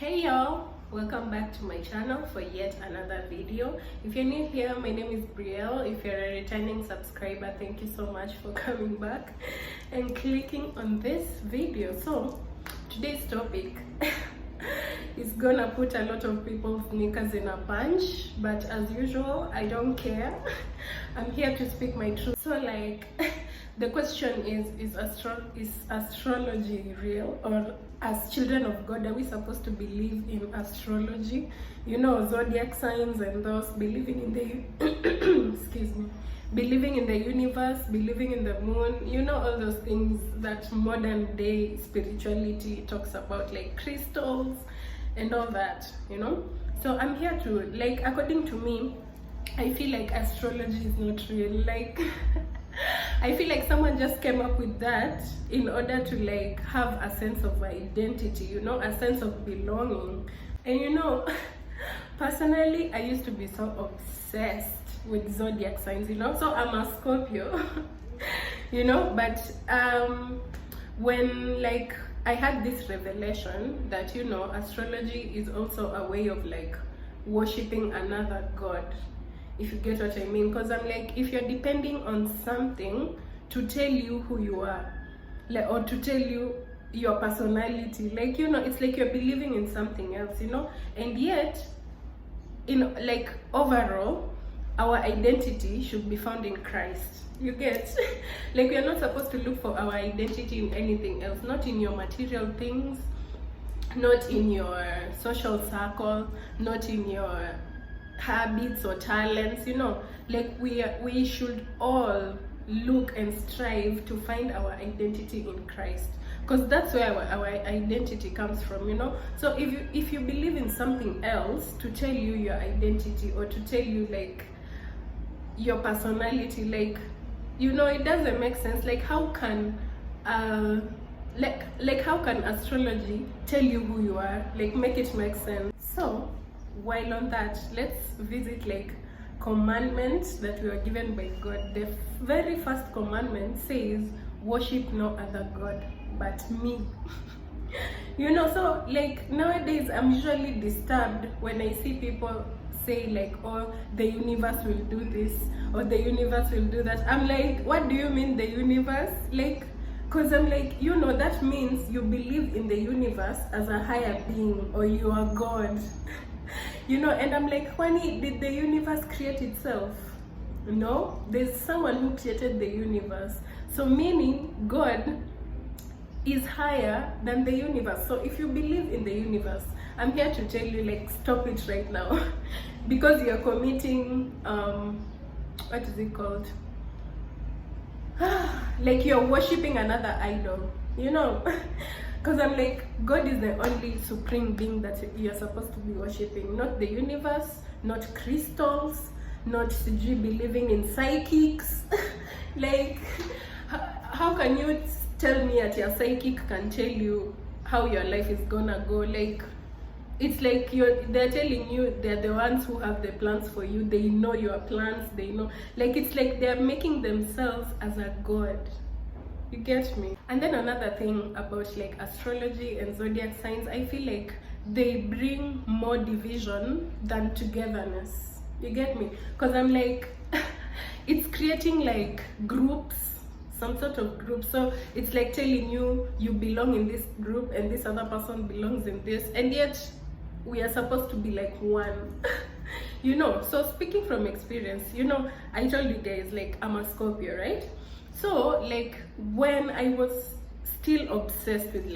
Hey y'all, welcome back to my channel for yet another video. If you're new here, my name is Brielle. If you're a returning subscriber, thank you so much for coming back and clicking on this video. So today's topic is gonna put a lot of people's knickers in a bunch, but as usual, I don't care. I'm here to speak my truth. So the question is astrology real? Or as children of God, are we supposed to believe in astrology? You know, zodiac signs and those, believing in the excuse me, believing in the universe, believing in the moon, you know, all those things that modern day spirituality talks about, like crystals and all that, you know. So I'm here to, according to me, I feel like astrology is not real. I feel like someone just came up with that in order to have a sense of identity, you know, a sense of belonging. And you know, personally, I used to be so obsessed with zodiac signs, you know. So I'm a Scorpio, you know, but when I had this revelation that, you know, astrology is also a way of worshiping another god, if you get what I mean. Because I'm like, if you're depending on something to tell you who you are, or to tell you your personality, you know, it's like you're believing in something else, you know. And yet, in overall, our identity should be found in Christ. You get? We are not supposed to look for our identity in anything else, not in your material things, not in your social circle, not in your habits or talents, you know. We should all look and strive to find our identity in Christ, because that's where our identity comes from, you know. So if you believe in something else to tell you your identity, or to tell you your personality, you know, it doesn't make sense. How can how can astrology tell you who you are? Make it make sense. So while on that, let's visit commandments that we were given by God. The very first commandment says, worship no other god but me. You know, so nowadays I'm usually disturbed when I see people say oh, the universe will do this, or the universe will do that. I'm like, what do you mean the universe? Because I'm you know, that means you believe in the universe as a higher being, or you are God. You know, and I'm like, Kwani, did the universe create itself? No, there's someone who created the universe. So meaning God is higher than the universe. So if you believe in the universe, I'm here to tell you, stop it right now. Because you're committing what is it called? You're worshiping another idol, you know. Because I'm God is the only supreme being that you're supposed to be worshiping, not the universe, not crystals, not believing in psychics. How can you tell me that your psychic can tell you how your life is gonna go? It's they're telling you they're the ones who have the plans for you. They know your plans, they know. It's they're making themselves as a god. You get me? And then another thing about astrology and zodiac signs, I feel they bring more division than togetherness. You get me? Because I'm it's creating groups, some sort of group. So it's telling you belong in this group and this other person belongs in this, and yet we are supposed to be one. You know. So speaking from experience, you know, I told you guys I'm a Scorpio, right? So when I was still obsessed with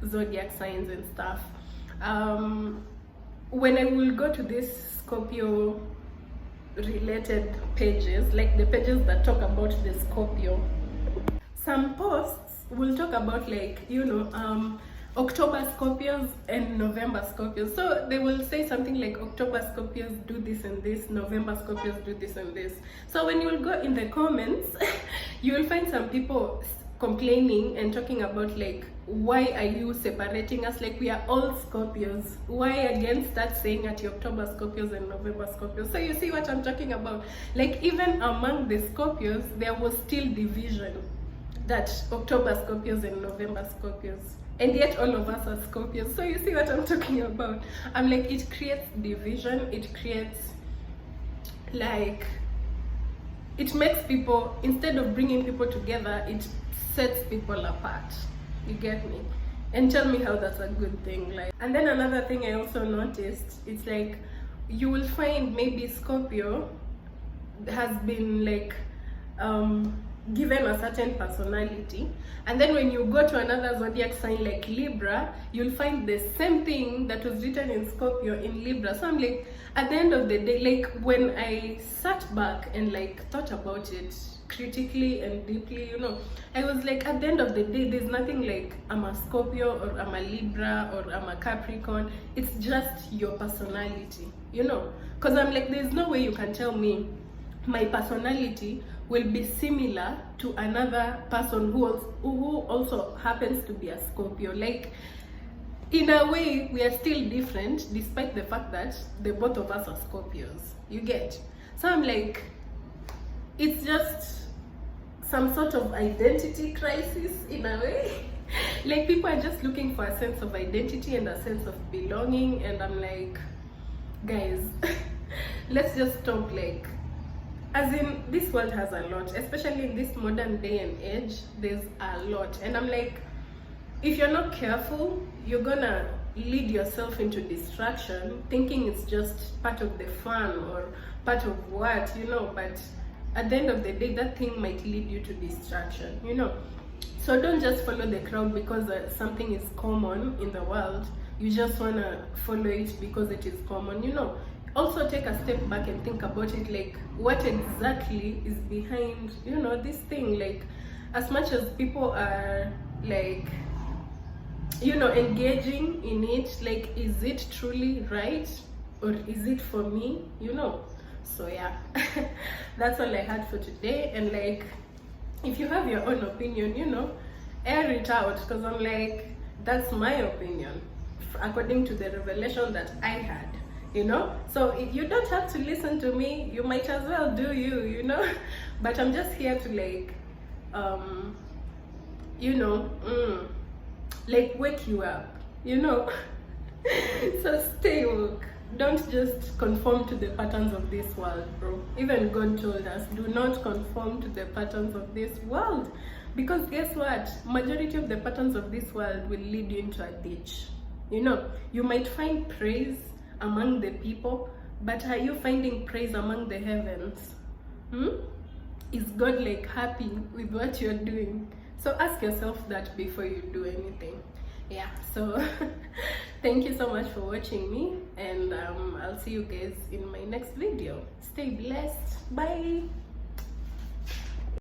zodiac signs and stuff, when I will go to this Scorpio related pages, the pages that talk about the Scorpio, some posts will talk about you know, October Scorpios and November Scorpios. So they will say something October Scorpios do this and this, November Scorpios do this and this. So when you will go in the comments, you will find some people complaining and talking about why are you separating us? We are all Scorpios. Why again start saying at October Scorpios and November Scorpios? So you see what I'm talking about? Even among the Scorpios, there was still division, that October Scorpios and November Scorpios. and yet all of us are Scorpios. So you see what I'm talking about. I'm like, it creates division, it creates like, it makes people, instead of bringing people together, it sets people apart. You get me? And tell me how that's a good thing. Like, and then another thing I also noticed, it's like you will find maybe Scorpio has been like given a certain personality, and then when you go to another zodiac sign like Libra, you'll find the same thing that was written in Scorpio in Libra. So I'm like, at the end of the day, like when I sat back and like thought about it critically and deeply, you know, I was like, at the end of the day, there's nothing like I'm a Scorpio or I'm a Libra or I'm a Capricorn. It's just your personality, you know, because I'm like, there's no way you can tell me my personality will be similar to another person who also happens to be a Scorpio. Like, in a way, we are still different despite the fact that the both of us are Scorpios. You get? So I'm like, it's just some sort of identity crisis in a way. Like, people are just looking for a sense of identity and a sense of belonging, and I'm like, guys, let's just stop. Like, as in, this world has a lot, especially in this modern day and age, there's a lot. And I'm like, if you're not careful, you're gonna lead yourself into distraction, thinking it's just part of the fun or part of what, you know, but at the end of the day, that thing might lead you to distraction, you know. So don't just follow the crowd because something is common in the world. You just wanna follow it because it is common, you know. Also take a step back and think about it, like what exactly is behind, you know, this thing. Like, as much as people are like, you know, engaging in it, like, is it truly right or is it for me, you know? So yeah, that's all I had for today. And like, if you have your own opinion, you know, air it out, because I'm like, that's my opinion according to the revelation that I had, you know. So if you don't have to listen to me, you might as well do you, you know. But I'm just here to like you know, like wake you up, you know. So stay woke. Don't just conform to the patterns of this world, bro. Even God told us, do not conform to the patterns of this world, because guess what, majority of the patterns of this world will lead you into a ditch. You know, you might find praise among the people, but are you finding praise among the heavens? Is God like happy with what you're doing? So ask yourself that before you do anything. Yeah, so thank you so much for watching me, and I'll see you guys in my next video. Stay blessed. Bye.